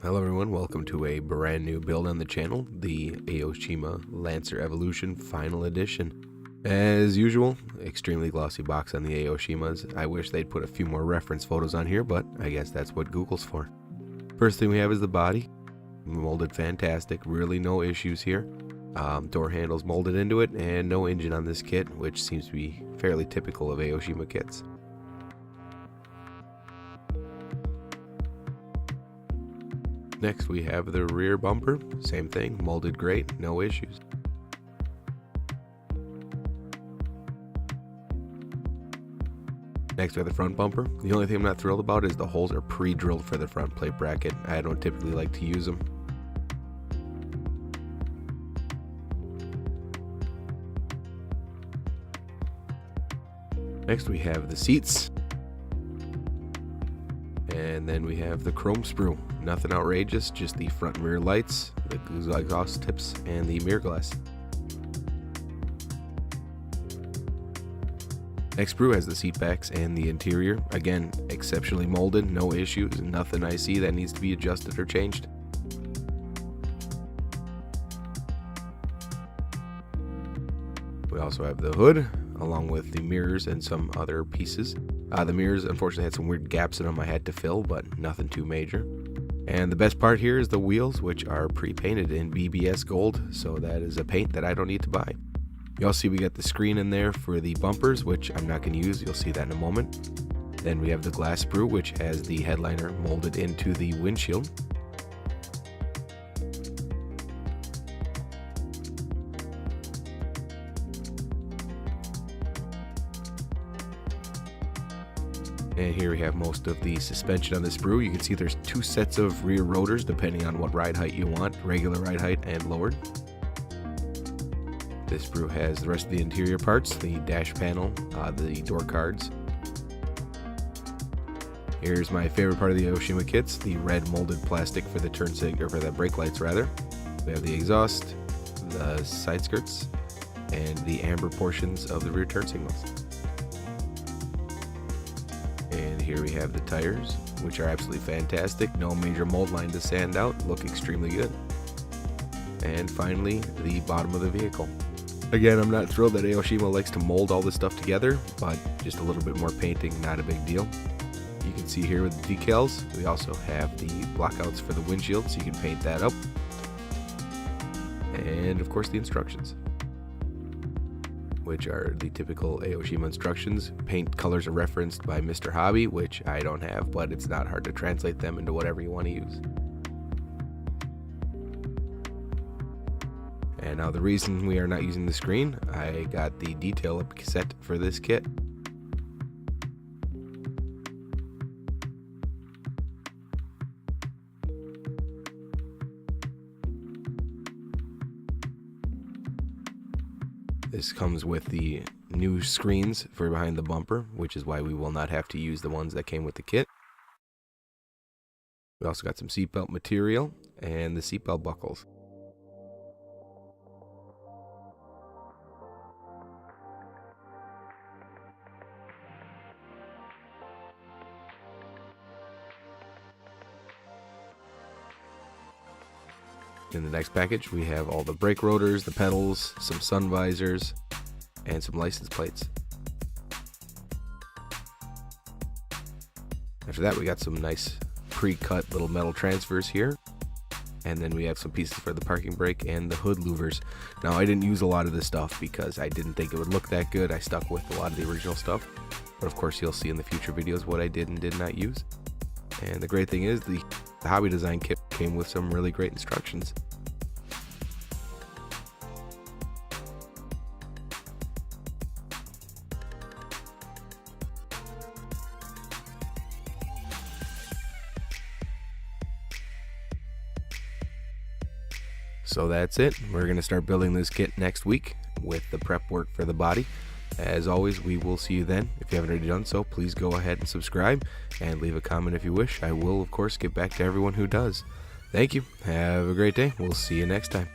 Hello everyone, welcome to a brand new build on the channel, the Aoshima Lancer Evolution Final Edition. As usual, extremely glossy box on the Aoshimas. I wish they'd put a few more reference photos on here, but I guess that's what Google's for. First thing we have is the body. Molded fantastic, really no issues here. Door handles molded into it, and no engine on this kit, which seems to be fairly typical of Aoshima kits. Next we have the rear bumper, same thing, molded great, no issues. Next we have the front bumper. The only thing I'm not thrilled about is the holes are pre-drilled for the front plate bracket. I don't typically like to use them. Next we have the seats. And then we have the chrome sprue. Nothing outrageous, just the front and rear lights, the exhaust tips, and the mirror glass. Next sprue has the seat backs and the interior. Again, exceptionally molded, no issues, nothing I see that needs to be adjusted or changed. We also have the hood, along with the mirrors and some other pieces. The mirrors unfortunately had some weird gaps in them I had to fill, but nothing too major. And the best part here is the wheels, which are pre-painted in BBS gold, so that is a paint that I don't need to buy. You also see we got the screen in there for the bumpers, which I'm not going to use, you'll see that in a moment. Then we have the glass sprue, which has the headliner molded into the windshield. And here we have most of the suspension on the sprue. You can see there's two sets of rear rotors depending on what ride height you want, regular ride height and lowered. This sprue has the rest of the interior parts, the dash panel, the door cards. Here's my favorite part of the Aoshima kits, the red molded plastic for the turn signal, or for the brake lights rather. We have the exhaust, the side skirts, and the amber portions of the rear turn signals. And here we have the tires, which are absolutely fantastic. No major mold line to stand out, look extremely good. And finally, the bottom of the vehicle. Again, I'm not thrilled that Aoshima likes to mold all this stuff together, but just a little bit more painting, not a big deal. You can see here with the decals, we also have the blockouts for the windshield, so you can paint that up. And of course the instructions, which are the typical Aoshima instructions. Paint colors are referenced by Mr. Hobby, which I don't have, but it's not hard to translate them into whatever you want to use. And now the reason we are not using the screen, I got the detail up set for this kit. This comes with the new screens for behind the bumper, which is why we will not have to use the ones that came with the kit. We also got some seatbelt material and the seatbelt buckles. In the next package, we have all the brake rotors, the pedals, some sun visors, and some license plates. After that, we got some nice pre-cut little metal transfers here. And then we have some pieces for the parking brake and the hood louvers. Now, I didn't use a lot of this stuff because I didn't think it would look that good. I stuck with a lot of the original stuff. But of course, you'll see in the future videos what I did and did not use. And the great thing is, the hobby design kit came with some really great instructions. So that's it. We're going to start building this kit next week with the prep work for the body. As always, we will see you then. If you haven't already done so, please go ahead and subscribe and leave a comment if you wish. I will, of course, get back to everyone who does. Thank you. Have a great day. We'll see you next time.